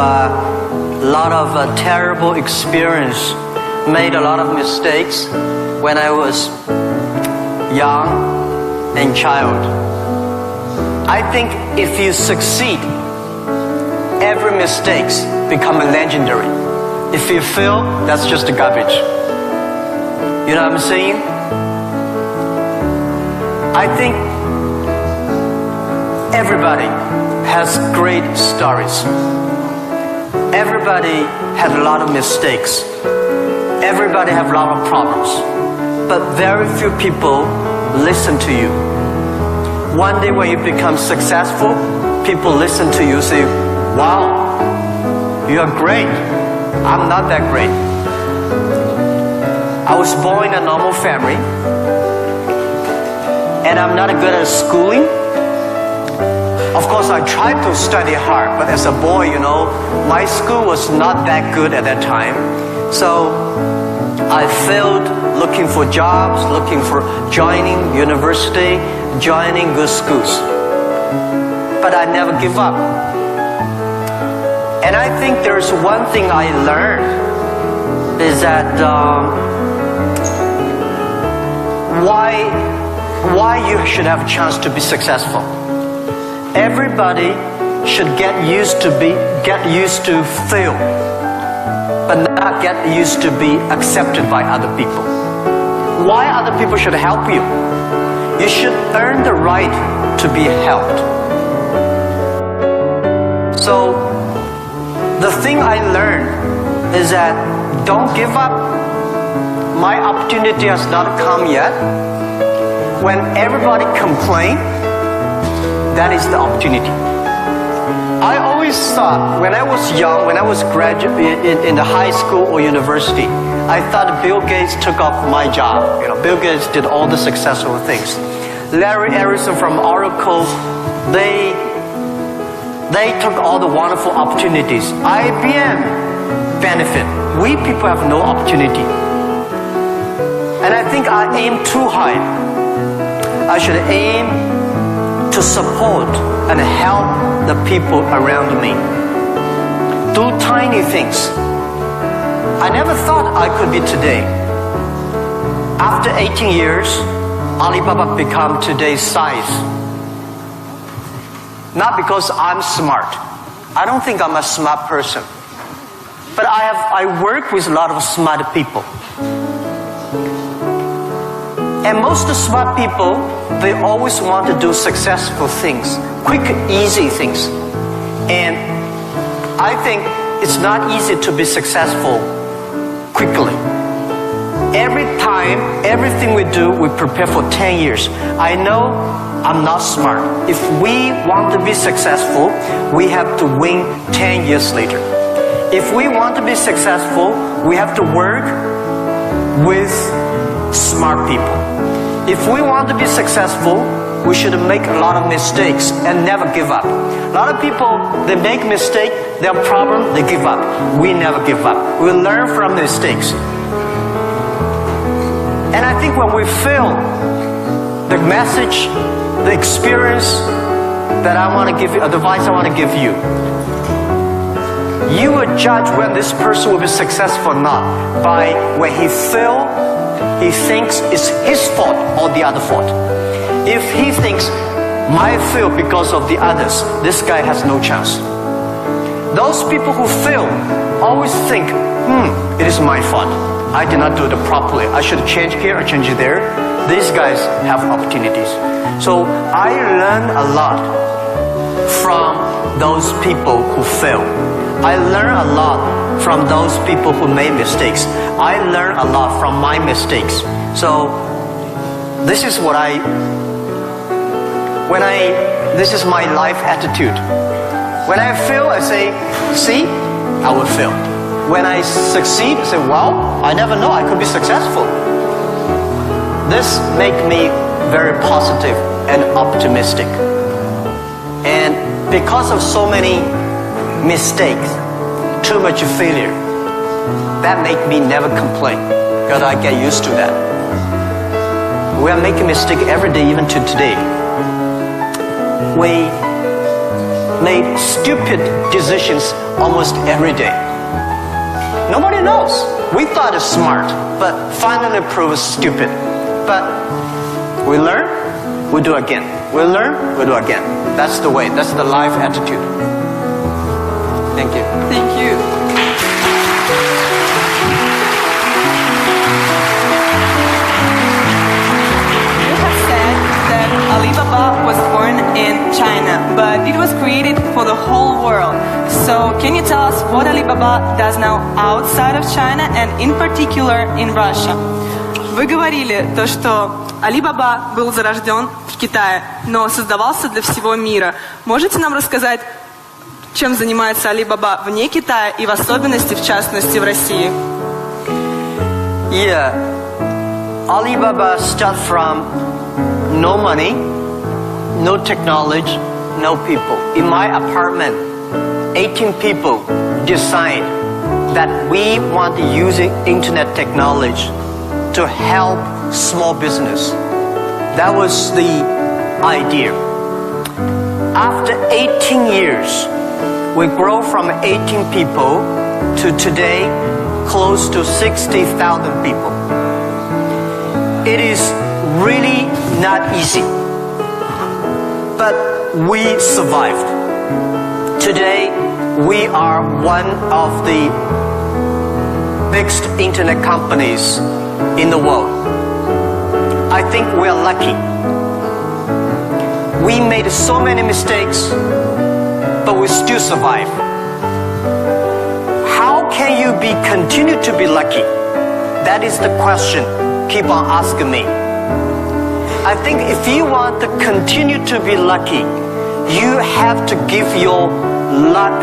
lot of terrible experience, made a lot of mistakes when I was young and child. I think if you succeed, every mistakes become legendary. If you fail, that's just garbage. You know what I'm saying? I think everybody has great stories. Everybody had a lot of mistakes. Everybody have a lot of problems. But very few people listen to you. One day when you become successful, people listen to you, say, wow, you are great. I'm not that great. I was born in a normal family, and I'm not good at schooling. Of course, I tried to study hard, but as a boy, my school was not that good at that time. So I failed looking for jobs, looking for joining university, joining good schools. But I never give up. And I think there's one thing I learned is that why you should have a chance to be successful. Everybody should get used to fail, but not get used to be accepted by other people. Why other people should help you? You should earn the right to be helped. So the thing I learned is that don't give up. My opportunity has not come yet. When everybody complains, that is the opportunity. I always thought when I was young, when I was graduate in the high school or university, I thought Bill Gates took off my job. Bill Gates did all the successful things. Larry Ellison from Oracle, they took all the wonderful opportunities. IBM benefit. We people have no opportunity. And I think I aim too high. I should aim to support and help the people around me. Do tiny things. I never thought I could be today. After 18 years, Alibaba become today's size. Not because I'm smart. I don't think I'm a smart person. But I work with a lot of smart people. And most smart people, they always want to do successful things, quick, easy things. And I think it's not easy to be successful quickly. Every time, everything we do, we prepare for 10 years. I know I'm not smart. If we want to be successful, we have to win 10 years later. If we want to be successful, we have to work with smart people. If we want to be successful, we should make a lot of mistakes and never give up. A lot of people, they make mistakes, they have problem, they give up. We never give up. We learn from mistakes. And I think when we fail, the message, the experience that I want to give you, advice I want to give you, you will judge when this person will be successful or not by when he fails, he thinks it's his fault or the other fault. If he thinks, my fail because of the others, this guy has no chance. Those people who fail always think, it is my fault. I did not do it properly. I should change here or change there. These guys have opportunities. So I learned a lot from those people who fail. I learned a lot from those people who made mistakes. I learned a lot from my mistakes. So this is this is my life attitude. When I fail, I say, see, I will fail. When I succeed, I say, well, I never know I could be successful. This makes me very positive and optimistic. And because of so many mistakes, too much failure, that make me never complain, because I get used to that. We are making mistakes every day, even to today. made stupid decisions almost every day. Nobody knows. We thought it's smart, but finally proved stupid. But we learn, we do again. We learn, we do again. That's the way. That's the life attitude. Thank you. Thank you. You have said that Alibaba was born in China, but it was created for the whole world. So can you tell us what Alibaba does now outside of China and in particular in Russia? Вы говорили то, что Alibaba был зарожден в Китае, но создавался для всего мира. Можете нам рассказать, чем занимается Alibaba вне Китая и в особенности, в частности, в России? Yeah. Alibaba started from no money, no technology, no people. In my apartment, 18 people decide that we want to use internet technology to help small business. That was the idea. After 18 years, we grow from 18 people to today close to 60,000 people. It is really not easy, but we survived. Today, we are one of the biggest internet companies in the world. I think we are lucky. We made so many mistakes, but we still survive. How can you continue to be lucky? That is the question. Keep on asking me. I think if you want to continue to be lucky, you have to give your luck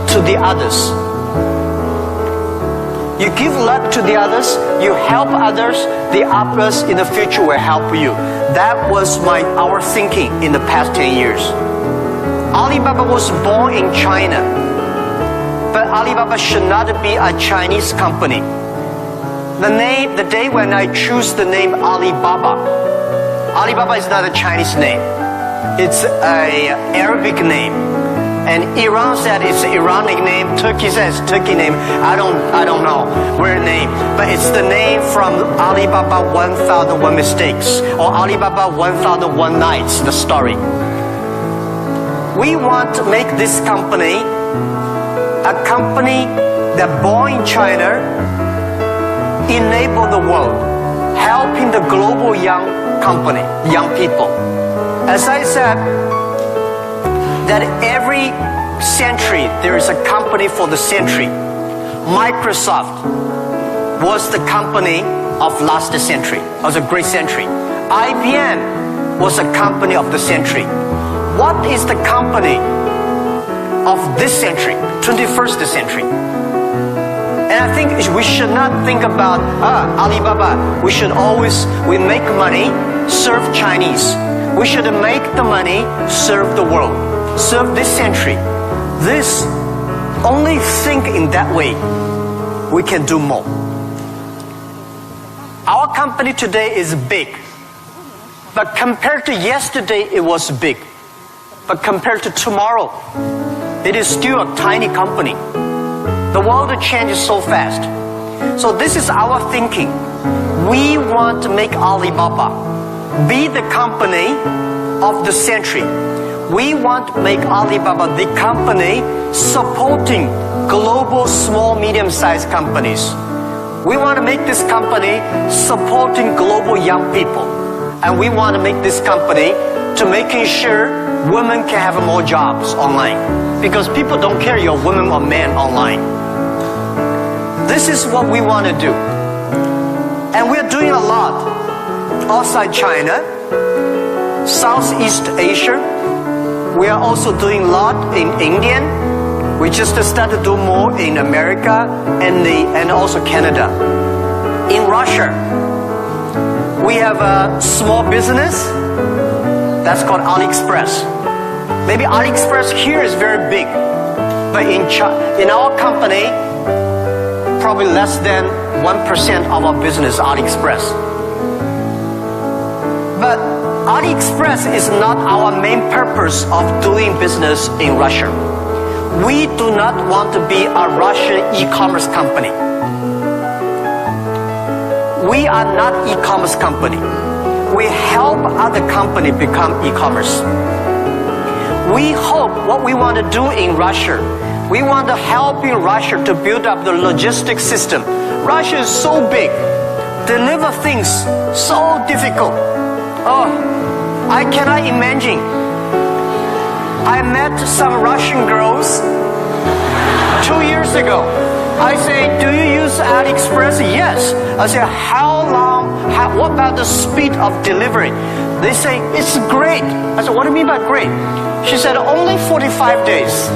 to the others. You give luck to the others, you help others, the others in the future will help you. That was our thinking in the past 10 years. Alibaba was born in China, but Alibaba should not be a Chinese company. The day when I choose the name Alibaba, Alibaba is not a Chinese name. It's an Arabic name. And Iran said it's an Iranic name. Turkey says Turkey name. I don't know where name. But it's the name from Alibaba 1001 Mistakes or Alibaba 1001 Nights, the story. We want to make this company a company that born in China, enable the world, helping the global young people. As I said, that every century there is a company for the century. Microsoft was the company of last century, was a great century. IBM was a company of the century. What is the company of this century, 21st century? And I think we should not think about Alibaba. We make money, serve Chinese. We should make the money, serve the world, serve this century. Only think in that way, we can do more. Our company today is big, but compared to yesterday, it was big. But compared to tomorrow, it is still a tiny company. The world changes so fast. So this is our thinking. We want to make Alibaba be the company of the century. We want to make Alibaba the company supporting global small, medium-sized companies. We want to make this company supporting global young people. And we want to make this company to making sure women can have more jobs online. Because people don't care you're a woman or man online. This is what we want to do. And we're doing a lot outside China, Southeast Asia. We are also doing a lot in India. We just started to do more in America and also Canada. In Russia, we have a small business that's called AliExpress. Maybe AliExpress here is very big, but in our company, probably less than 1% of our business AliExpress. But AliExpress is not our main purpose of doing business in Russia. We do not want to be a Russian e-commerce company. We are not e-commerce company. We help other company become e-commerce. We hope what we want to do in Russia, we want to help in Russia to build up the logistics system. Russia is so big, deliver things so difficult. Oh, I cannot imagine. I met some Russian girls 2 years ago. I say, do you use AliExpress? Yes. I say, how long, what about the speed of delivery? They say, it's great. I said, what do you mean by great? She said, only 45 days.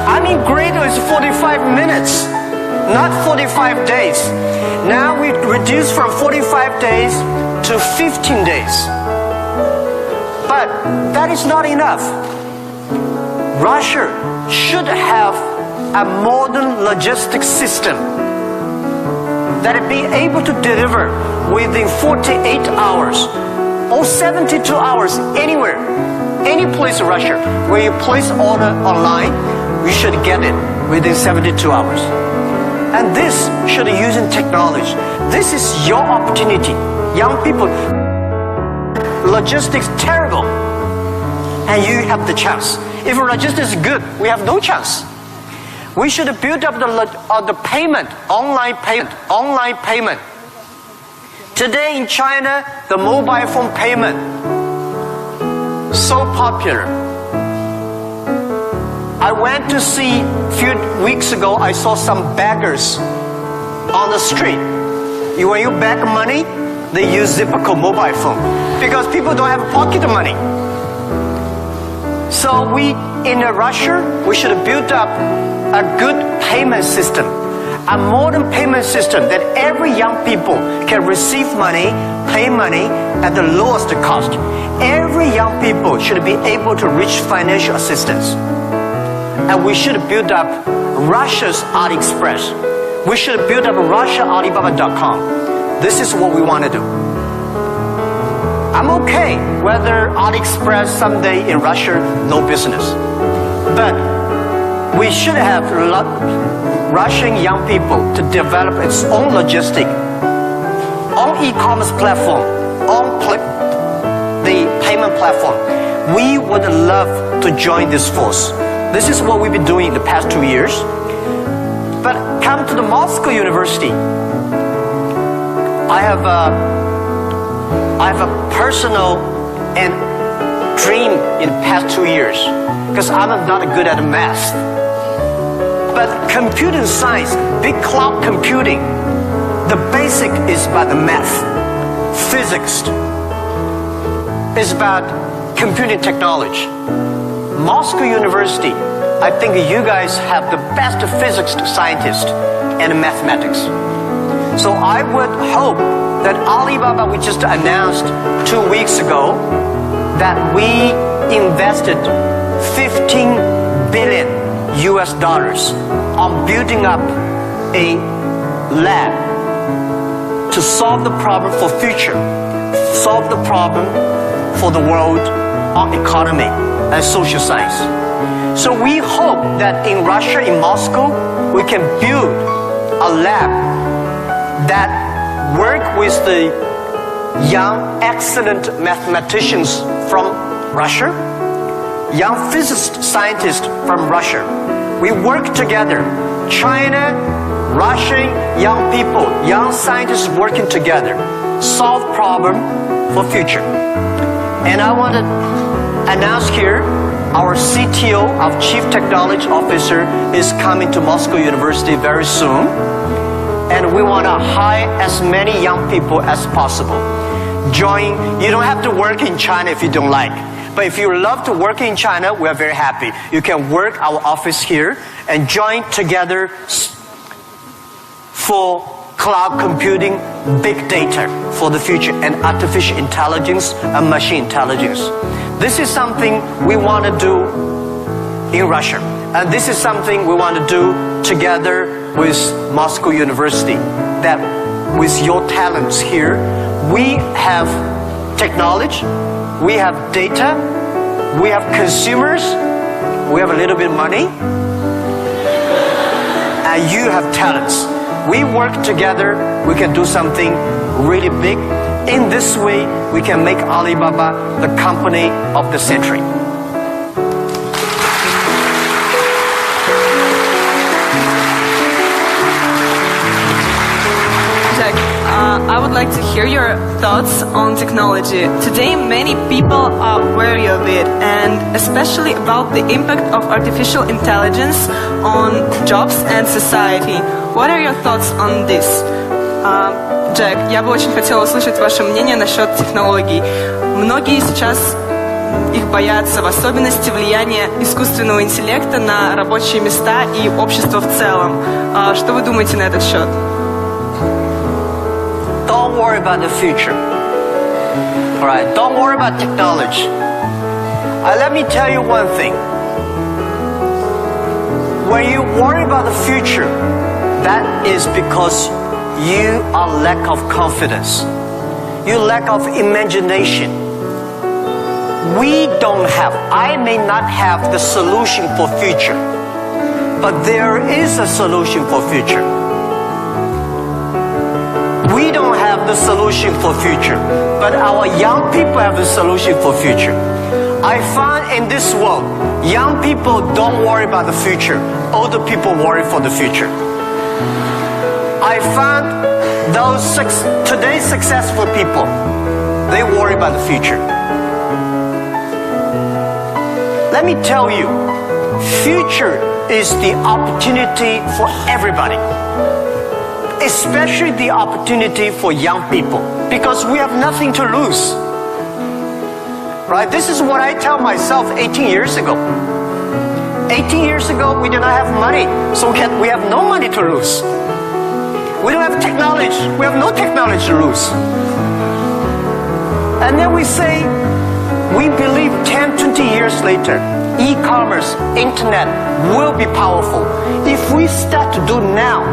I mean, great is 45 minutes, not 45 days. Now we reduce from 45 days to 15 days. But that is not enough. Russia should have a modern logistics system that it be able to deliver within 48 hours or 72 hours anywhere, any place in Russia. Where you place order online, you should get it within 72 hours. And this should be using technology. This is your opportunity. Young people, logistics terrible, and you have the chance. If logistics is good, we have no chance. We should build up the payment, online payment. Today in China, the mobile phone payment, so popular. I went to see, a few weeks ago, I saw some beggars on the street. When you beg money, they use Zipco mobile phone because people don't have pocket money. So in Russia, we should build up a good payment system, a modern payment system that every young people can receive money, pay money at the lowest cost. Every young people should be able to reach financial assistance. And we should build up Russia's AliExpress. We should build up RussiaAlibaba.com. This is what we want to do. I'm okay whether AliExpress someday in Russia, no business. But we should have Russian young people to develop its own logistic, on e-commerce platform, on the payment platform. We would love to join this force. This is what we've been doing in the past 2 years. But come to the Moscow University. I have a personal and dream in the past 2 years because I'm not good at math. But computing science, big cloud computing, the basic is about the math, physics. It's about computing technology. Moscow University, I think you guys have the best physics scientists and mathematics. So I would hope that Alibaba, we just announced 2 weeks ago, that we invested $15 billion on building up a lab to solve the problem for future, solve the problem for the world on economy and social science. So we hope that in Russia, in Moscow, we can build a lab that work with the young, excellent mathematicians from Russia, young physicist scientists from Russia. We work together, China, Russian young people, young scientists working together, solve problem for future. And I want to announce here, our CTO, our Chief Technology Officer, is coming to Moscow University very soon. And we want to hire as many young people as possible. Join, you don't have to work in China if you don't like. But if you love to work in China, we are very happy. You can work our office here and join together for cloud computing, big data for the future, and artificial intelligence and machine intelligence. This is something we want to do in Russia. And this is something we want to do together with Moscow University. That with your talents here, We have technology, we have data, we have consumers, we have a little bit of money, and you have talents. We work together, we can do something really big. In this way, we can make Alibaba the company of the century. Jack, I would like to hear your thoughts on technology. Today, many people are wary of it, and especially about the impact of artificial intelligence on jobs and society. What are your thoughts on this? Джек, я бы очень хотела услышать ваше мнение насчет технологий. Многие сейчас их боятся, в особенности влияния искусственного интеллекта на рабочие места и общество в целом. Что вы думаете на этот счет? Don't worry about the future. All right, don't worry about technology. Let me tell you one thing. When you worry about the future, that is because you are lack of confidence. You lack of imagination. I may not have the solution for future, but there is a solution for future. We don't have the solution for future, but our young people have the solution for future. I find in this world, young people don't worry about the future. Older people worry for the future. I found today's successful people, they worry about the future. Let me tell you, future is the opportunity for everybody, especially the opportunity for young people, because we have nothing to lose. Right? This is what I tell myself 18 years ago. 18 years ago, we did not have money, so we have no money to lose. We don't have technology. We have no technology to lose. And then we say, we believe 10, 20 years later, e-commerce, internet will be powerful. If we start to do now,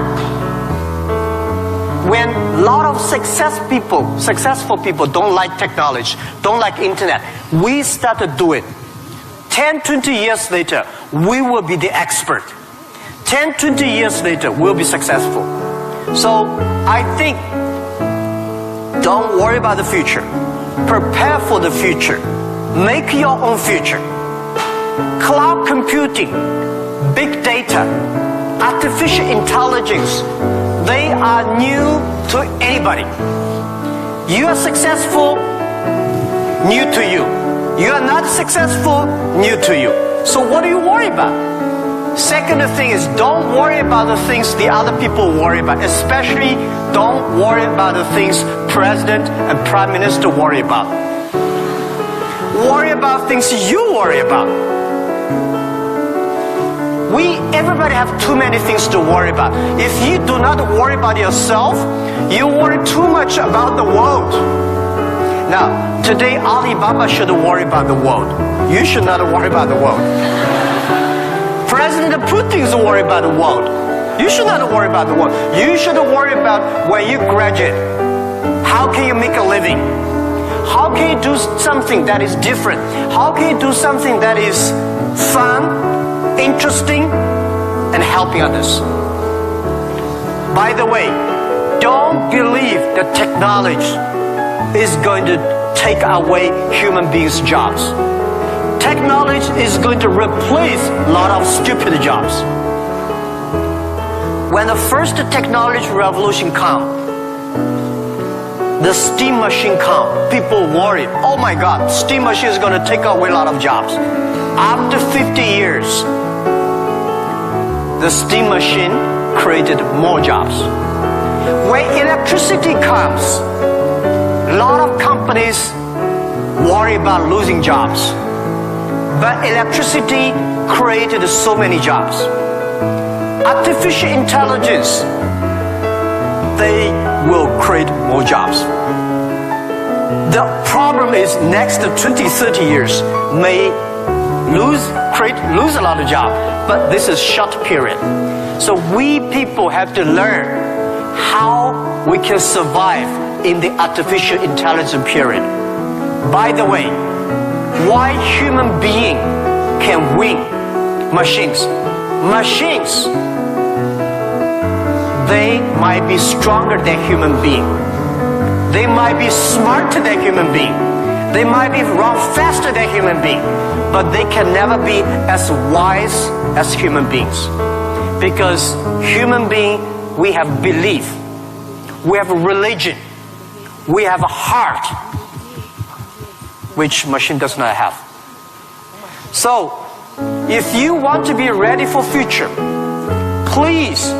when a lot of successful people don't like technology, don't like internet, we start to do it. 10, 20 years later, we will be the expert. 10, 20 years later, we'll be successful. So I think, don't worry about the future. Prepare for the future. Make your own future. Cloud computing, big data, artificial intelligence, they are new to anybody. You are successful, new to you. You are not successful, new to you. So what do you worry about? Second thing is, don't worry about the things the other people worry about. Especially, don't worry about the things President and Prime Minister worry about. Worry about things you worry about. Everybody have too many things to worry about. If you do not worry about yourself, you worry too much about the world. Now, today Alibaba should worry about the world. You should not worry about the world. President Putin is worried about the world. You should not worry about the world. You should worry about when you graduate. How can you make a living? How can you do something that is different? How can you do something that is fun, interesting, and helping others? By the way, don't believe that technology is going to take away human beings' jobs. Technology is going to replace a lot of stupid jobs. When the first technology revolution comes, the steam machine comes, people worry, oh my God, steam machine is going to take away a lot of jobs. After 50 years, the steam machine created more jobs. When electricity comes, a lot of companies worry about losing jobs. But electricity created so many jobs. Artificial intelligence, they will create more jobs. The problem is next 20, 30 years may lose a lot of jobs, but this is short period. So we people have to learn how we can survive in the artificial intelligence period. By the way, why human being can win machines? Machines, they might be stronger than human being. They might be smarter than human being. They might be run faster than human being. But they can never be as wise as human beings. Because human being, we have belief. We have a religion. We have a heart, which machine does not have. So, if you want to be ready for future, please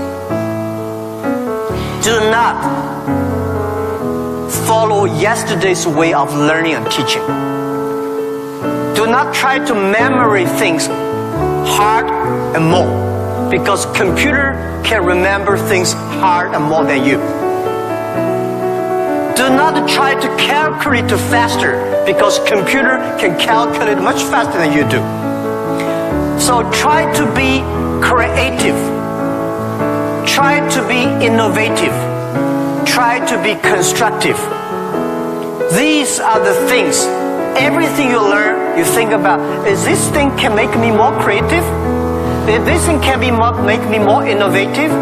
do not follow yesterday's way of learning and teaching. Do not try to memory things hard and more, because computer can remember things hard and more than you. Do not try to calculate faster, because computer can calculate much faster than you do. So try to be creative. Try to be innovative. Try to be constructive. These are the things. Everything you learn, you think about, is this thing can make me more creative? If this thing can make me more innovative?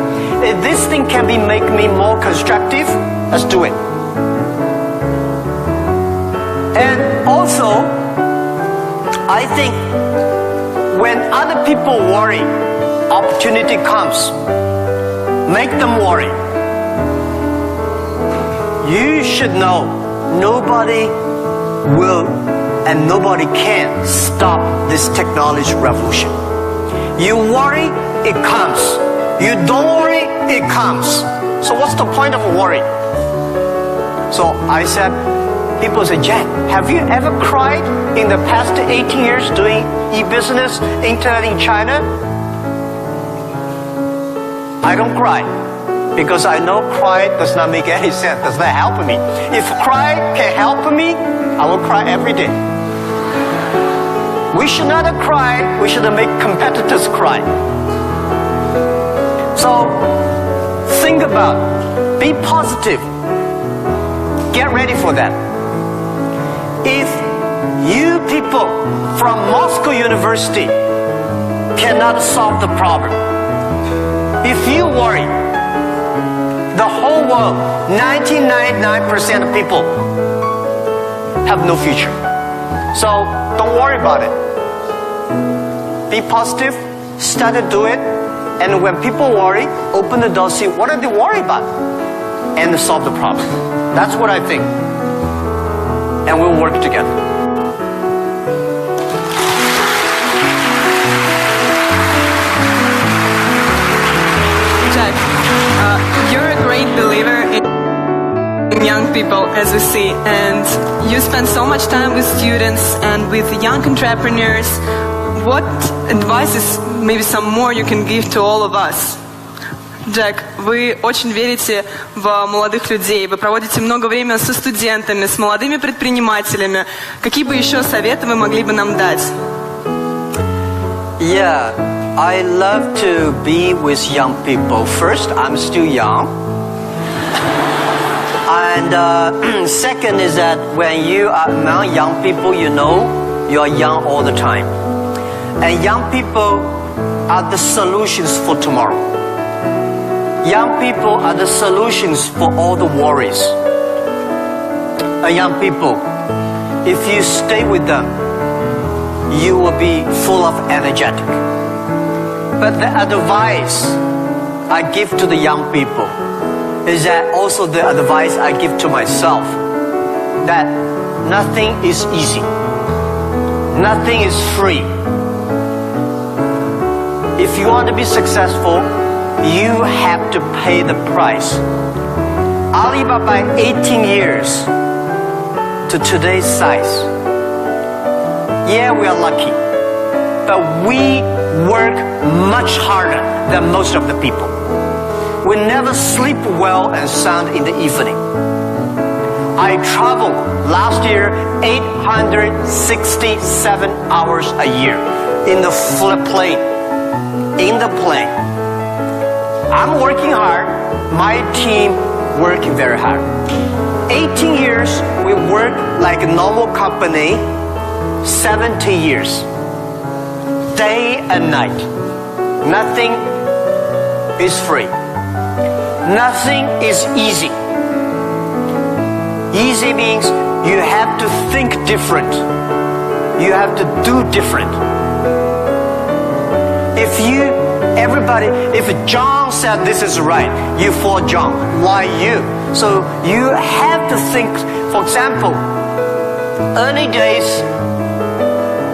If this thing can make me more constructive? Let's do it. And also, I think when other people worry, opportunity comes. Make them worry. You should know nobody will and nobody can stop this technology revolution. You worry, it comes. You don't worry, it comes. So what's the point of worry? So I said, people say, Jack, have you ever cried in the past 18 years doing e-business, internet in China? I don't cry, because I know cry does not make any sense, does not help me. If cry can help me, I will cry every day. We should not cry, we should make competitors cry. So, think about, be positive, get ready for that. If you people from Moscow University cannot solve the problem, if you worry, the whole world, 99% of people have no future. So don't worry about it. Be positive, start to do it, and when people worry, open the door, see what are they worried about, and solve the problem. That's what I think. And we'll work together. Jack, you're a great believer in young people, as we see, and you spend so much time with students and with young entrepreneurs. What advices, maybe some more, you can give to all of us? Джек, вы очень верите в молодых людей, вы проводите много времени со студентами, с молодыми предпринимателями. Какие бы еще советы вы могли бы нам дать? Yeah, I love to be with young people. First, I'm still young. And second is that when you are among young people, you know you are young all the time. And young people are the solutions for tomorrow. Young people are the solutions for all the worries. Young people, if you stay with them, you will be full of energetic. But the advice I give to the young people is that also the advice I give to myself, that nothing is easy. Nothing is free. If you want to be successful, you have to pay the price. Alibaba, 18 years to today's size. Yeah, we are lucky, but we work much harder than most of the people. We never sleep well and sound in the evening. I traveled last year 867 hours a year in the plane. In the plane. I'm working hard, my team working very hard. 18 years, we work like a normal company, 70 years. Day and night. Nothing is free. Nothing is easy. Easy means you have to think different. You have to do different. If John said this is right, you follow John. Why you? So you have to think. For example, early days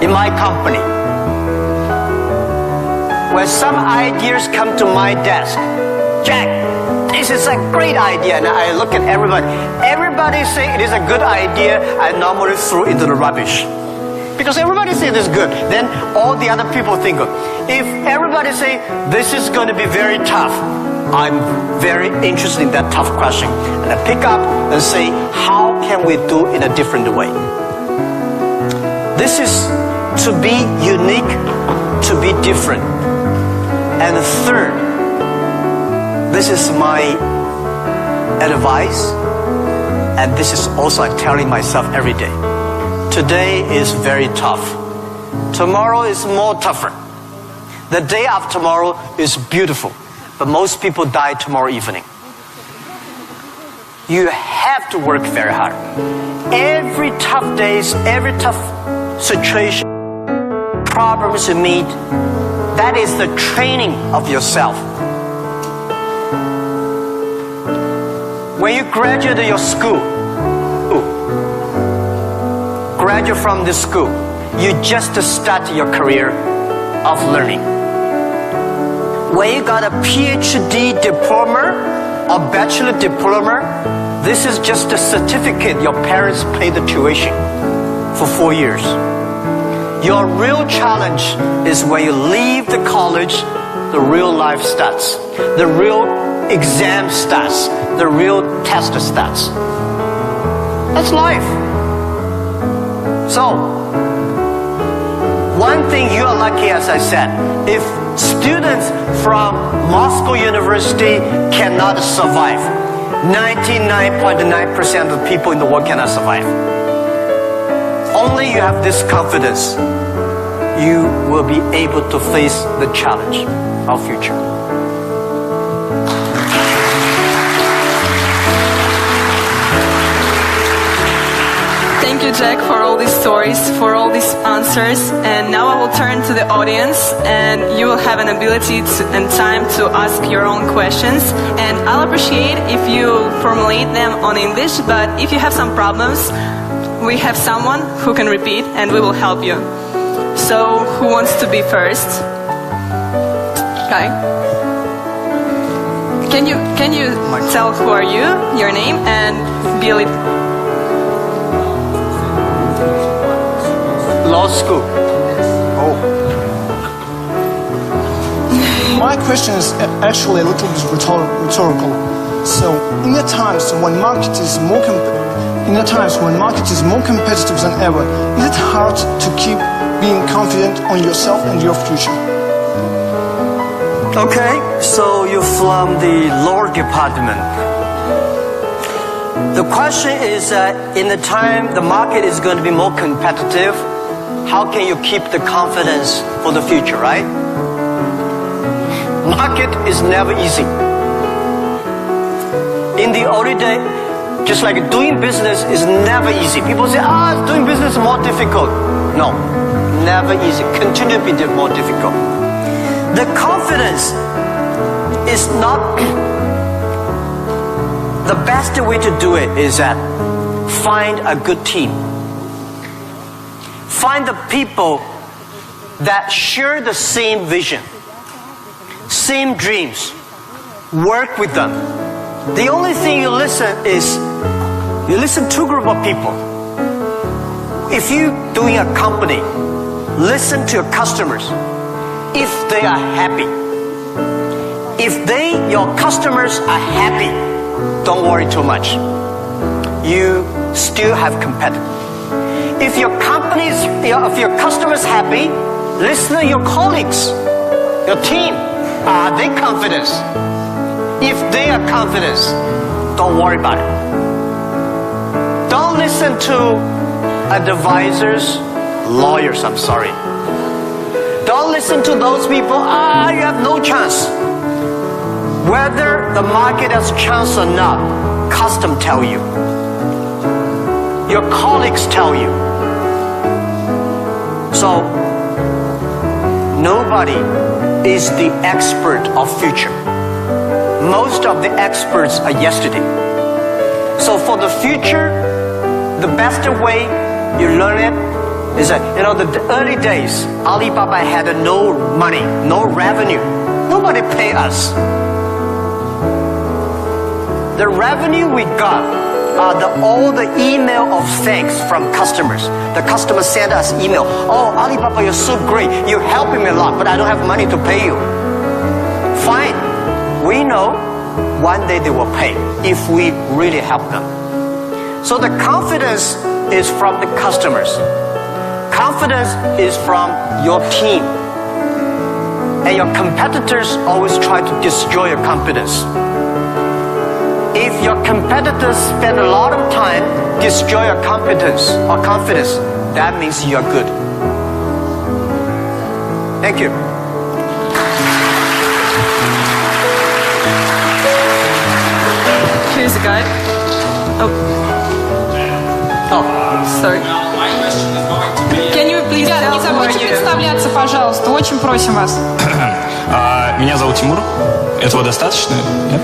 in my company, when some ideas come to my desk, Jack, this is a great idea, and I look at everybody. Everybody say it is a good idea. I normally throw into the rubbish. Because everybody say this is good, then all the other people think good. If everybody say this is going to be very tough, I'm very interested in that tough question. And I pick up and say, how can we do it in a different way? This is to be unique, to be different. And third, this is my advice, and this is also I'm telling myself every day. Today is very tough. Tomorrow is more tougher. The day after tomorrow is beautiful, but most people die tomorrow evening. You have to work very hard. Every tough days, every tough situation, problems you meet, that is the training of yourself. When you graduate your school, graduate from this school, you just start your career of learning. When you got a PhD diploma or bachelor diploma, this is just a certificate your parents paid the tuition for 4 years. Your real challenge is when you leave the college, the real life starts. The real exam starts. The real test starts. That's life. So, one thing you are lucky, as I said, if students from Moscow University cannot survive, 99.9% of people in the world cannot survive. Only you have this confidence, you will be able to face the challenge of future. Thank you, Jack, for all these stories, for all these answers. And now I will turn to the audience, and you will have an ability and time to ask your own questions. And I'll appreciate if you formulate them on English, but if you have some problems, we have someone who can repeat, and we will help you. So, who wants to be first? Okay. Can you tell who are you, your name, and Billy? Law school. Oh. My question is actually a little bit rhetorical. So, in the times when market is more competitive than ever, is it hard to keep being confident on yourself and your future? Okay, so you're from the law department. The question is in the time the market is going to be more competitive, how can you keep the confidence for the future, right? Market is never easy. In the early day, just like doing business is never easy. People say, doing business is more difficult. No, never easy. Continue to be more difficult. The confidence is not the best way to do it is that find a good team. Find the people that share the same vision, same dreams. Work with them. The only thing you listen to a group of people. If you're doing a company, listen to your customers. If they are happy, if your customers are happy, don't worry too much. You still have competitors. If your customers happy, listen to your colleagues, your team. Are they confident? If they are confident, don't worry about it. listen to advisors, lawyers, I'm sorry. Don't listen to those people, you have no chance. Whether the market has chance or not, custom tell you. Your colleagues tell you. So, nobody is the expert of future. Most of the experts are yesterday. So for the future, the best way you learn it is that, the early days, Alibaba had no money, no revenue. Nobody pay us. The revenue we got are all the email of thanks from customers. The customers send us email. Oh, Alibaba, you're so great. You're helping me a lot, but I don't have money to pay you. Fine. We know one day they will pay if we really help them. So the confidence is from the customers. Confidence is from your team. And your competitors always try to destroy your confidence. If your competitors spend a lot of time destroy your confidence, that means you're good. Thank you. Here's a guy. Oh, sorry. My question is going to be... Can you please Ребята, tell не who are забудьте you? представляться, пожалуйста. Очень просим вас. Меня зовут Тимур. Этого достаточно? Нет?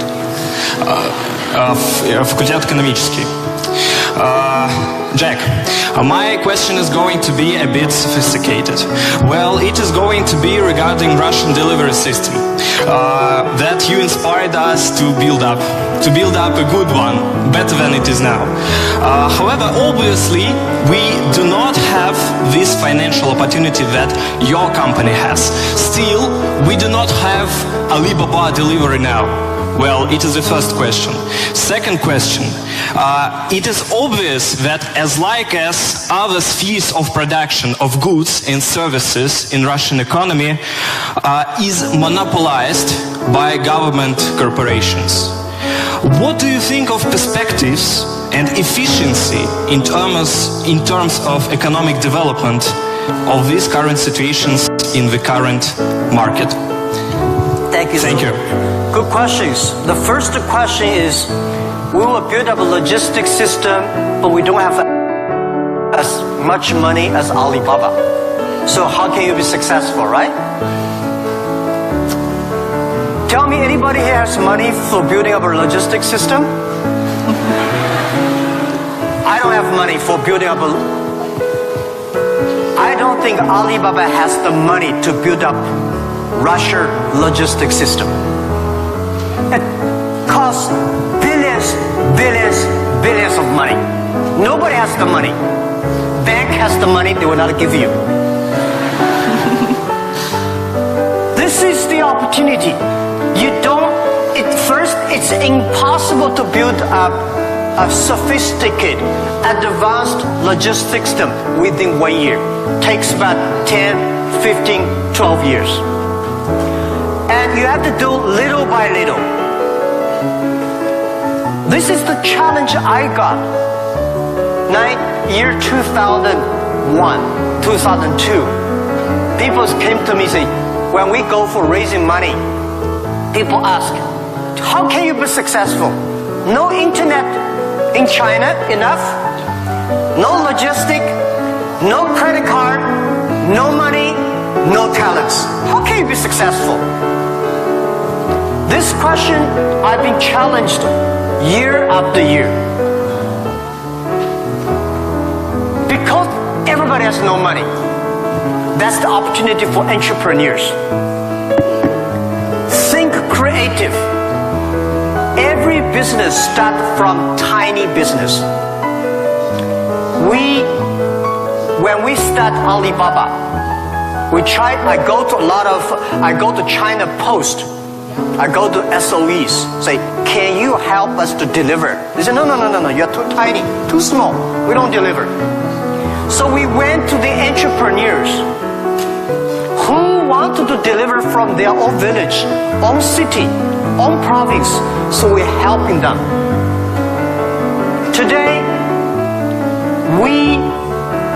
Факультет экономический. Jack, my question is going to be a bit sophisticated. Well, it is going to be regarding Russian delivery system that you inspired us to build up a good one, better than it is now. However, obviously, we do not have this financial opportunity that your company has. Still, we do not have Alibaba delivery now. Well, it is the first question. Second question, it is obvious that as other spheres of production of goods and services in Russian economy is monopolized by government corporations. What do you think of perspectives and efficiency in terms of economic development of these current situations in the current market? Thank you. Thank you. Good questions. The first question is, we will build up a logistics system, but we don't have as much money as Alibaba. So how can you be successful, right? Tell me, anybody here has money for building up a logistics system? I don't have money for building up I don't think Alibaba has the money to build up Russia logistics system. It costs billions of money. Nobody has the money. Bank has the money, they will not give you. This is the opportunity. It's impossible to build up a sophisticated, advanced logistics system within 1 year. Takes about 10, 15, 12 years. And you have to do little by little. This is the challenge I got. Year 2001, 2002. People came to me and say, when we go for raising money, people ask, how can you be successful? No internet in China enough, no logistic, no credit card, no money, no talents. How can you be successful? This question I've been challenged year after year. Because everybody has no money. That's the opportunity for entrepreneurs. Think creative. Every business starts from tiny business. When we start Alibaba, I go to China Post, I go to SOEs, say, can you help us to deliver? They say, no, you're too tiny, too small, we don't deliver. So we went to the entrepreneurs who wanted to deliver from their own village, own city, own province, so we're helping them. Today, We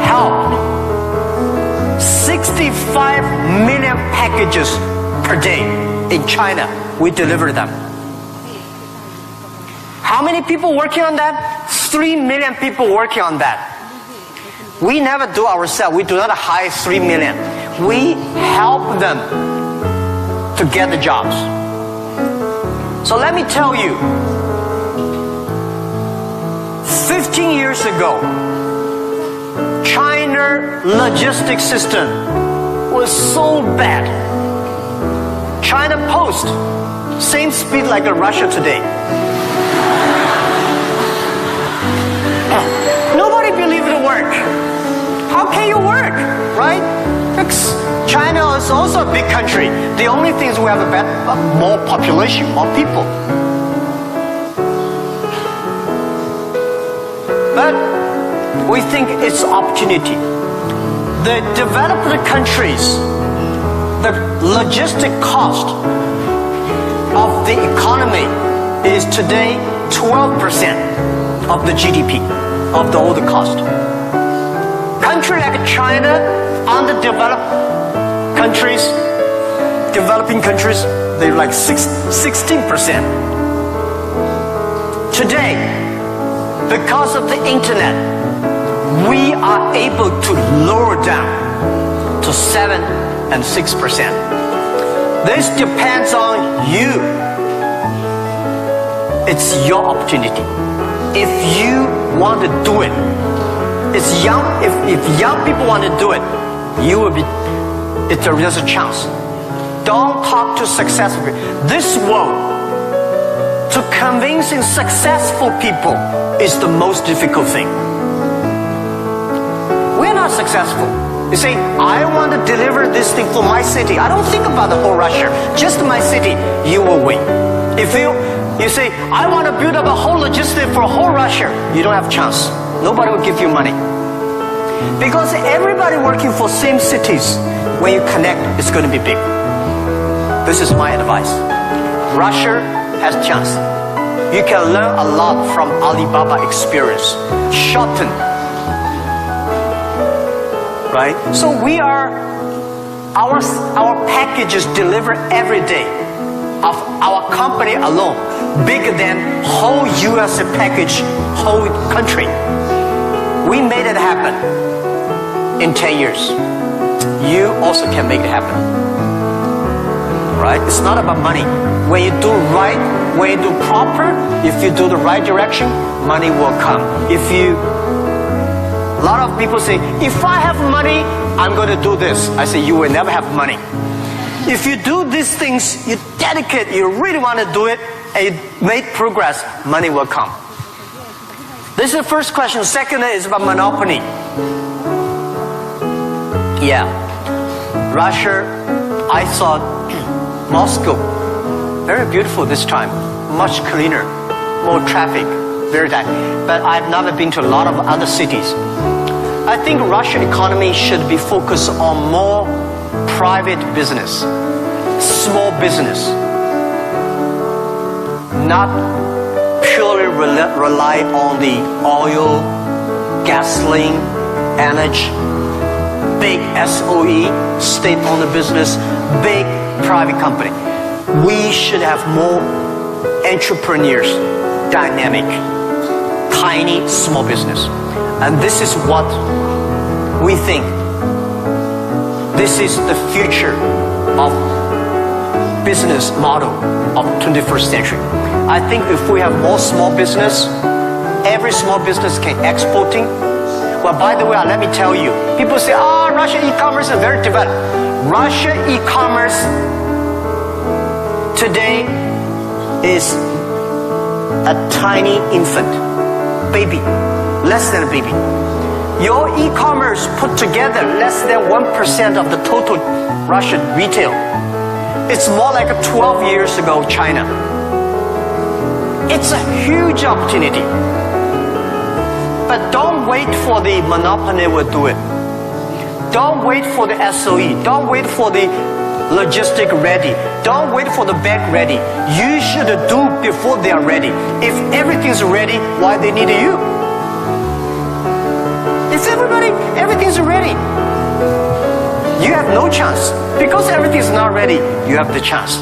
help 65 million packages per day in China. We deliver them. How many people working on that? 3 million people working on that. We never do ourselves. We do not hire 3 million. We help them to get the jobs. So let me tell you, 15 years ago, China logistics system was so bad. China Post, same speed like Russia today. Nobody believed it work. How can you work, right? Because China is also a big country. The only thing is we have more population, more people. But we think it's opportunity. The developed countries, the logistic cost of the economy is today 12% of the GDP, of the whole cost. Country like China, underdeveloped countries, developing countries, they're like 16%. Today, because of the internet, we are able to lower down to 7 and 6%. This depends on you. It's your opportunity. If you want to do it, it's young. If young people want to do it, you will be. There's a chance. Don't talk to successful people. This world, to convincing successful people is the most difficult thing. We're not successful. You say, I want to deliver this thing for my city. I don't think about the whole Russia. Just my city, you will win. If you say, I want to build up a whole logistic for whole Russia, you don't have a chance. Nobody will give you money. Because everybody working for same cities, when you connect, it's going to be big. This is my advice. Russia has a chance. You can learn a lot from Alibaba experience. Shorten. Right? So we are, our packages delivered every day of our company alone, bigger than whole US package, whole country. We made it happen in 10 years. You also can make it happen. Right? It's not about money. When you do right, when you do proper, if you do the right direction, money will come. A lot of people say, if I have money, I'm going to do this. I say, you will never have money. If you do these things, you dedicate, you really want to do it, and you make progress, money will come. This is the first question. Second is about monopoly. Yeah. Russia, I saw Moscow. Very beautiful this time. Much cleaner. More traffic. Very tight. But I've never been to a lot of other cities. I think Russian economy should be focused on more private business, small business, not purely rely on the oil, gasoline, energy, big SOE, state-owned business, big private company. We should have more entrepreneurs, dynamic, tiny, small business. And this is what we think. This is the future of business model of 21st century. I think if we have more small business, every small business can exporting. Well, by the way, let me tell you, people say, Russian e-commerce is very developed. Russian e-commerce today is a tiny infant, baby. Less than a baby. Your e-commerce put together less than 1% of the total Russian retail. It's more like 12 years ago China. It's a huge opportunity. But don't wait for the monopoly will do it. Don't wait for the SOE. Don't wait for the logistic ready. Don't wait for the bag ready. You should do before they are ready. If everything's ready, why they need you? you have no chance. Because everything is not ready, you have the chance.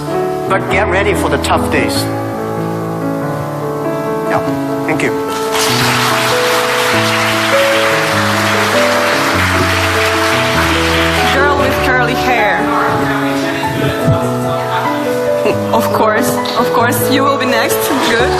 But get ready for the tough days. Yeah, thank you. Girl with curly hair. Of course, you will be next. Good.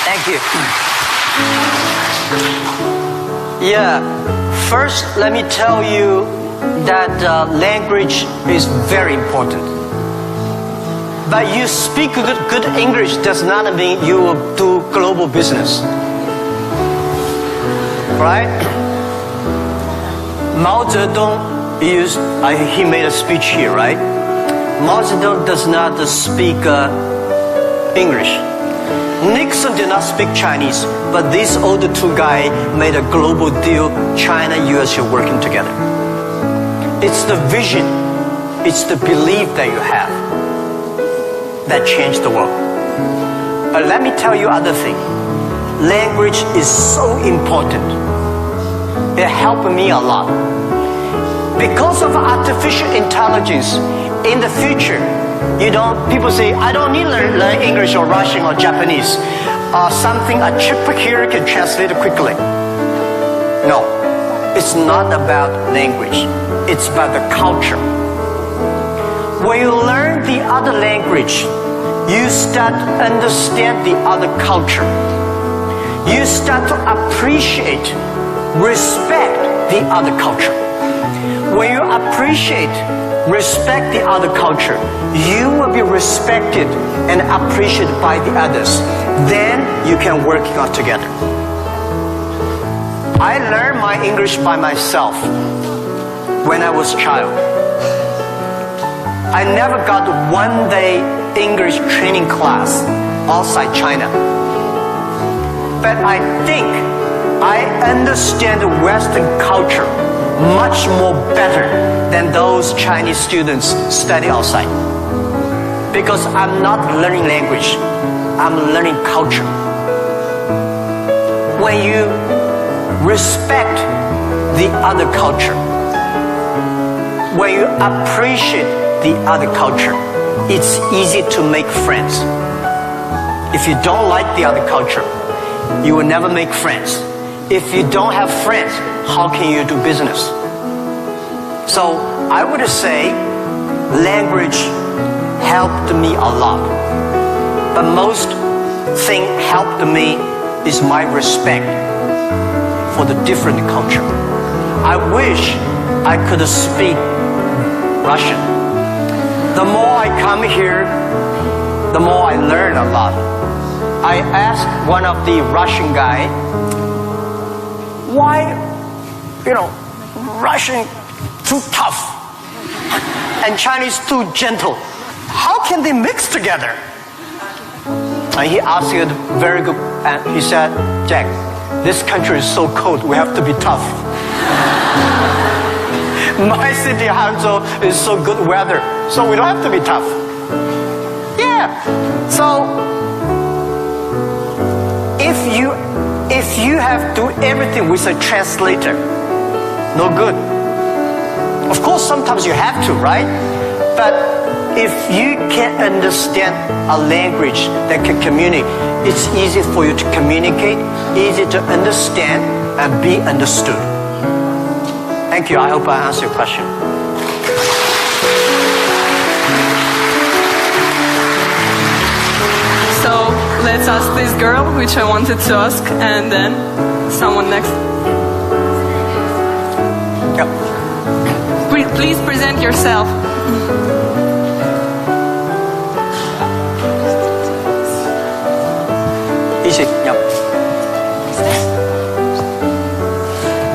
Thank you. Yeah, first let me tell you that language is very important. But you speak good English does not mean you will do global business. Right? Mao Zedong he made a speech here, right? Mao Zedong does not speak English. Nixon did not speak Chinese, but these older two guys made a global deal. China, US are working together. It's the vision, it's the belief that you have that changed the world. But let me tell you other thing. Language is so important. It helped me a lot. Because of artificial intelligence, in the future, people say, I don't need to learn English or Russian or Japanese. A chip here can translate it quickly. No, it's not about language. It's about the culture. When you learn the other language, you start to understand the other culture. You start to appreciate, respect the other culture. When you appreciate, respect the other culture, you will be respected and appreciated by the others. Then you can work out together. I learned my English by myself when I was a child. I never got one day English training class outside China. But I think I understand the Western culture much more better than those Chinese students study outside. Because I'm not learning language, I'm learning culture. When you respect the other culture, when you appreciate the other culture, it's easy to make friends. If you don't like the other culture, you will never make friends. If you don't have friends, how can you do business? So I would say language helped me a lot. But most thing helped me is my respect for the different culture. I wish I could speak Russian. The more I come here, the more I learn a lot. I asked one of the Russian guy, why, Russian too tough and Chinese too gentle? How can they mix together? And he asked it very good, and he said, Jack, this country is so cold, we have to be tough. My city, Hangzhou, is so good weather, so we don't have to be tough. Yeah, so if you have to do everything with a translator, no good. Of course, sometimes you have to, right? But if you can understand a language that can communicate, it's easy for you to communicate, easy to understand and be understood. Thank you. I hope I answered your question. So let's ask this girl, which I wanted to ask, and then someone next. Yep. Please present yourself.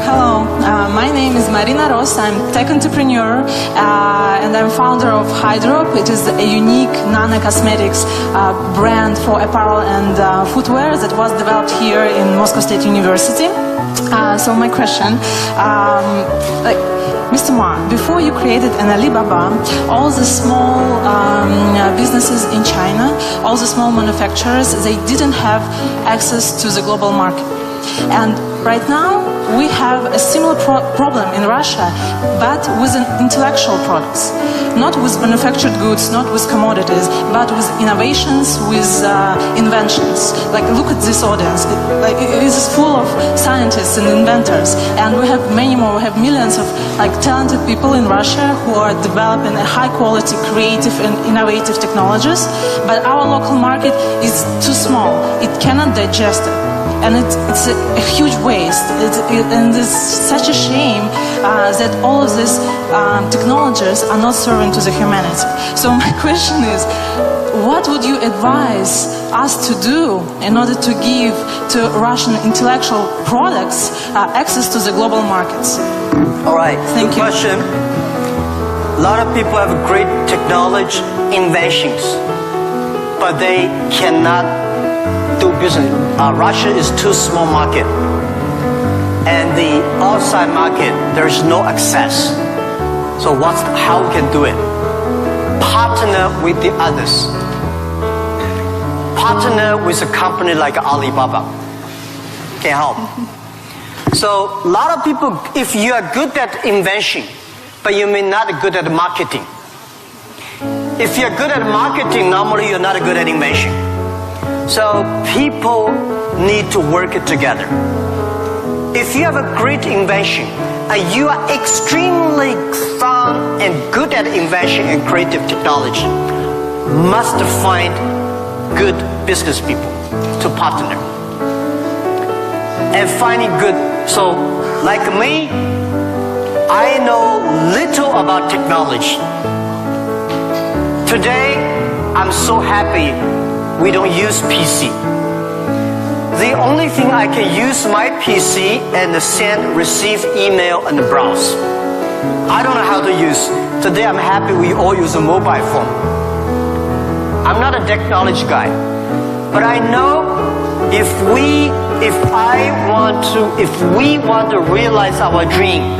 Hello, my name is Marina Ross. I'm tech entrepreneur and I'm founder of Hydrop. It is a unique nano-cosmetics brand for apparel and footwear that was developed here in Moscow State University. So my question, Mr. Ma, before you created an Alibaba, all the small businesses in China, all the small manufacturers, they didn't have access to the global market. And right now, we have a similar problem in Russia, but with intellectual products. Not with manufactured goods, not with commodities, but with innovations, with inventions. Like, look at this audience. It is full of scientists and inventors. And we have many more. We have millions of talented people in Russia who are developing high-quality, creative and innovative technologies. But our local market is too small. It cannot digest it. And it's a huge waste. And it's such a shame that all of these technologies are not serving to the humanity. So my question is, what would you advise us to do in order to give to Russian intellectual products access to the global markets? All right, Thank good you. question. A lot of people have great technology, inventions, but they cannot do business. Russia is too small market, and the outside market there's no access. So how we can do it? Partner with the others. Partner with a company like Alibaba. Can help. So a lot of people, if you are good at invention, but you may not be good at marketing. If you're good at marketing, normally you're not good at invention. So people need to work together. If you have a great invention and you are extremely fun and good at invention and creative technology, must find good business people to partner. And finding good, so like me, I know little about technology. Today, I'm so happy we don't use PC. The only thing I can use my PC and send, receive email and browse. I don't know how to use. Today I'm happy we all use a mobile phone. I'm not a technology guy, but I know if we want to realize our dream,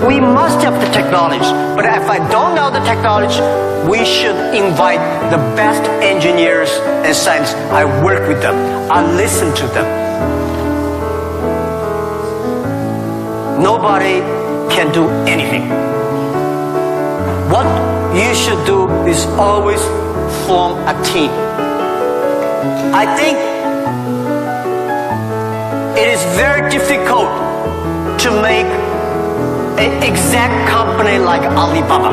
we must have the technology. But if I don't know the technology, we should invite the best engineers and scientists. I work with them. I listen to them. Nobody can do anything. What you should do is always form a team. I think it is very difficult to make an exact company like Alibaba.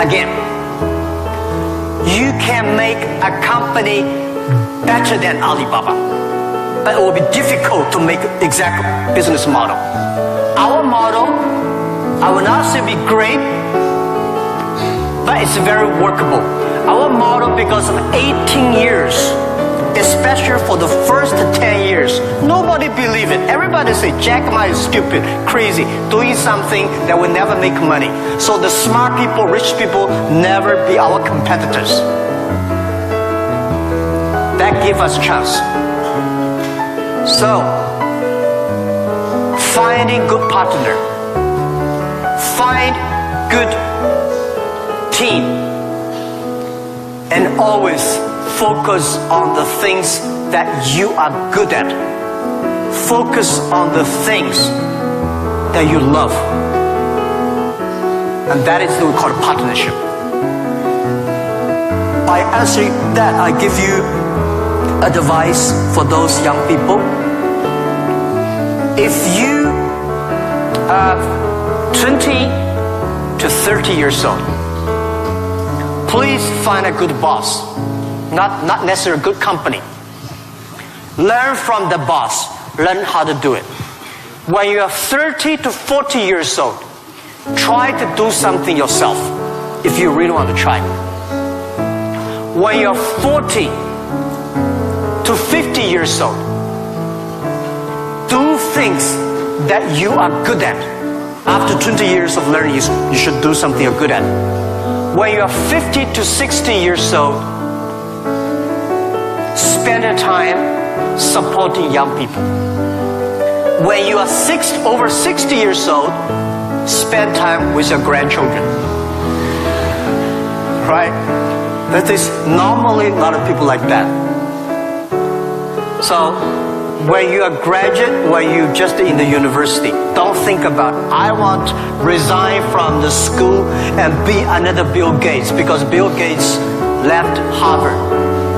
Again, you can make a company better than Alibaba, but it will be difficult to make exact business model. Our model, I will not say be great, but it's very workable. Our model, because of 18 years, especially for the first 10 years, nobody believed it. Everybody say Jack Ma is stupid, crazy, doing something that will never make money. So the smart people, rich people, never be our competitors. That give us chance. So, finding good partner, find good team, and always focus on the things that you are good at. Focus on the things that you love. And that is what we call partnership. By answering that, I give you advice for those young people. If you are 20 to 30 years old, please find a good boss. Not necessarily a good company. Learn from the boss. Learn how to do it. When you are 30 to 40 years old, try to do something yourself. if you really want to try. When you're 40 to 50 years old, do things that you are good at. After 20 years of learning, you should do something you're good at. When you're 50 to 60 years old, spend your time supporting young people. When you are over 60 years old, spend time with your grandchildren. Right? That is normally a lot of people like that. So, when you are graduate, when you just in the university, don't think about, I want to resign from the school and be another Bill Gates, because Bill Gates left Harvard.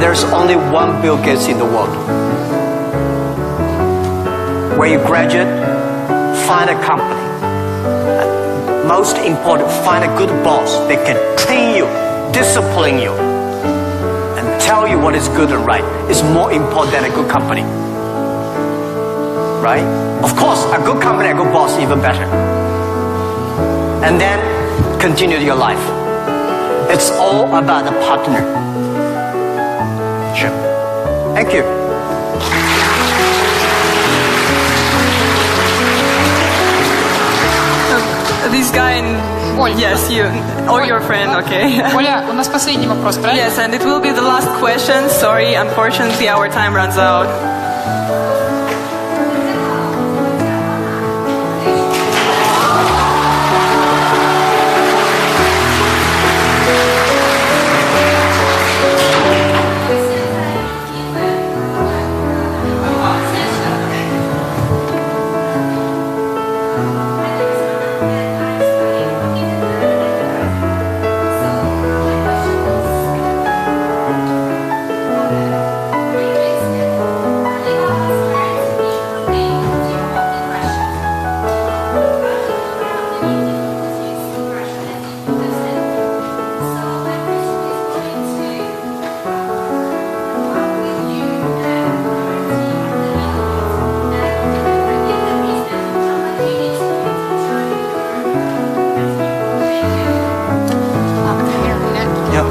There's only one Bill Gates in the world. When you graduate, find a company. Most important, find a good boss that can train you, discipline you, and tell you what is good and right. It's more important than a good company. Right? Of course, a good company, a good boss, even better. And then continue your life. It's all about the partner. Sure. Thank you. This guy in... Оль, Yes, you. Or your friend, okay. Оля, у нас последний вопрос, правильно? Yes, and it will be the last question. Sorry, unfortunately our time runs out.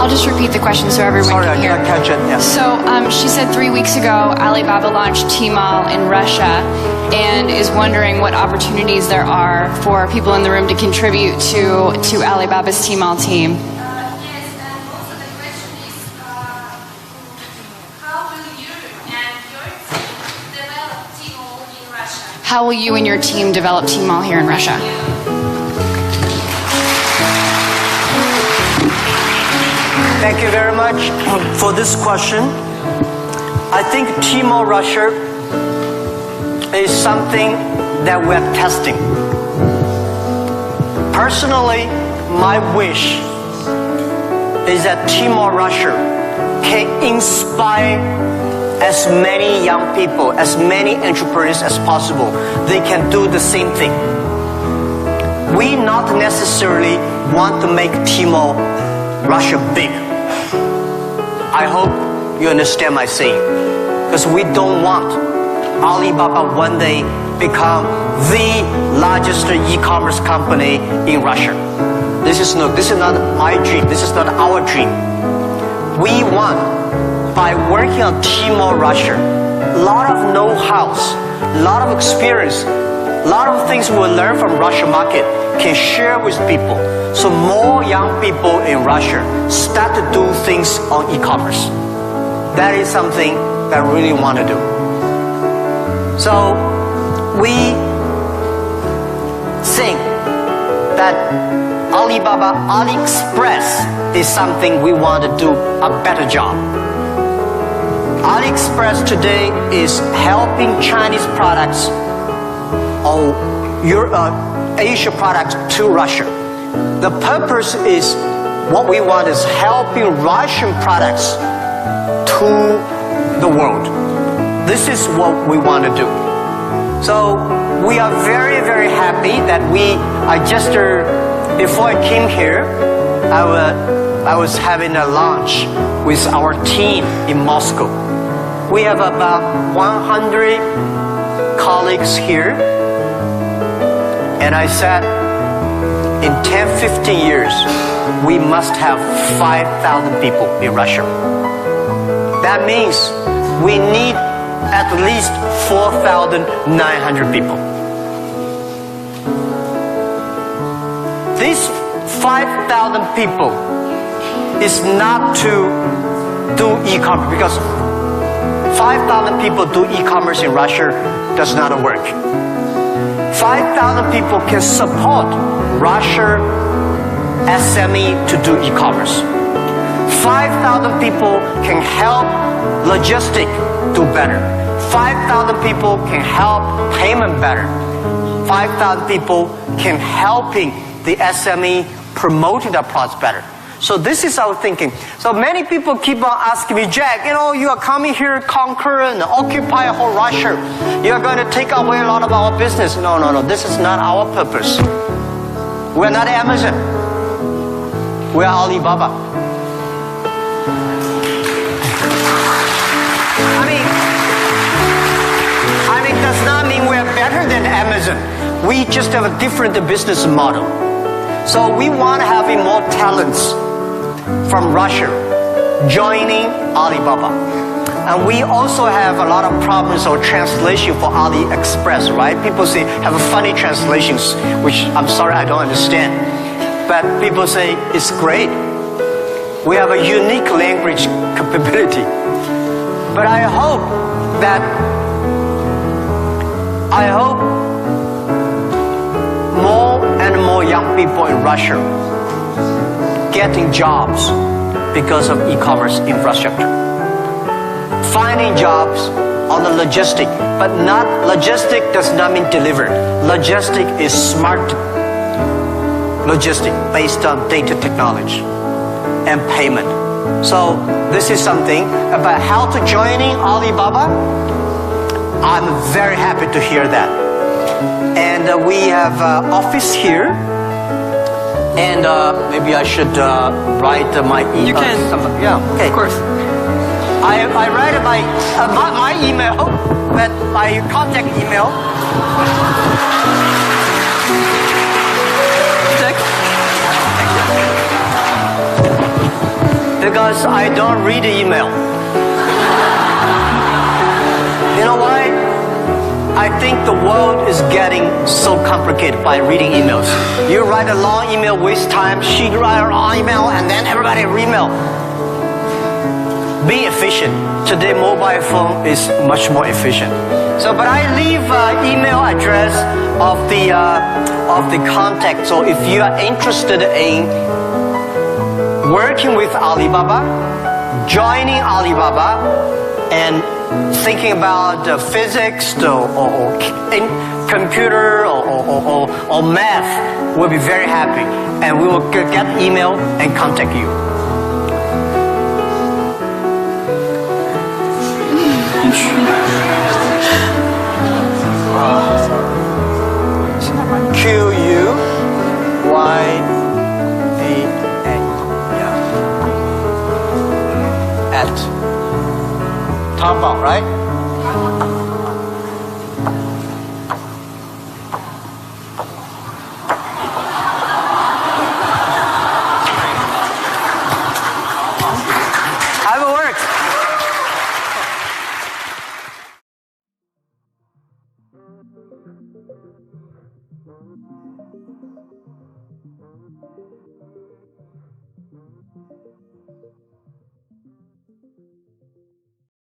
I'll just repeat the question so everyone Sorry, I can hear. can't catch it. Yeah. So she said 3 weeks ago Alibaba launched Tmall in Russia and is wondering what opportunities there are for people in the room to contribute to Alibaba's Tmall team. Yes, and also the question is, how will you and your team develop Tmall in Russia? How will you and your team develop Tmall here in Russia? Thank you very much for this question. I think Tmall Russia is something that we're testing. Personally, my wish is that Tmall Russia can inspire as many young people, as many entrepreneurs as possible. They can do the same thing. We not necessarily want to make Tmall Russia big. I hope you understand my saying, because we don't want Alibaba one day become the largest e-commerce company in Russia. This is not my dream. This is not our dream. We want, by working on Tmall Russia, a lot of know-hows, a lot of experience, a lot of things we'll learn from Russian market can share with people. So more young people in Russia start to do things on e-commerce. That is something that I really want to do. So we think that Alibaba AliExpress is something we want to do a better job. AliExpress today is helping Chinese products or Asia products to Russia. The purpose is, what we want is helping Russian products to the world. This is what we want to do. So we are very, very happy that before I came here, I was having a lunch with our team in Moscow. We have about 100 colleagues here. And I said, in 10, 15 years, we must have 5,000 people in Russia. That means we need at least 4,900 people. These 5,000 people is not to do e-commerce, because 5,000 people do e-commerce in Russia does not work. 5,000 people can support Russia SME to do e-commerce. 5,000 people can help logistic do better. 5,000 people can help payment better. 5,000 people can helping the SME promoting their products better. So this is our thinking. So many people keep on asking me, Jack, you are coming here, conquer and occupy whole Russia. You are going to take away a lot of our business. No. This is not our purpose. We're not Amazon. We're Alibaba. I mean, does not mean we're better than Amazon. We just have a different business model. So we want to have more talents from Russia joining Alibaba. And we also have a lot of problems of translation for AliExpress, right? People say have funny translations, which I'm sorry I don't understand. But people say it's great. We have a unique language capability. But I hope more and more young people in Russia getting jobs because of e-commerce infrastructure. Finding jobs on the logistic, but not logistic does not mean delivered. Logistic is smart logistic based on data technology and payment. So this is something about how to joining Alibaba. I'm very happy to hear that. And we have office here. And maybe I should write my email. You can. Yeah, okay. Of course. I write my email, but my contact email. Because I don't read the email. You know why? I think the world is getting so complicated by reading emails. You write a long email, waste time. She write a long email, and then everybody email. Be efficient. Today, mobile phone is much more efficient. So, but I leave email address of the contact. So, if you are interested in working with Alibaba, joining Alibaba, and thinking about physics or computer or math, we'll be very happy, and we will get email and contact you. QUYAA, yeah. At Taobao, right?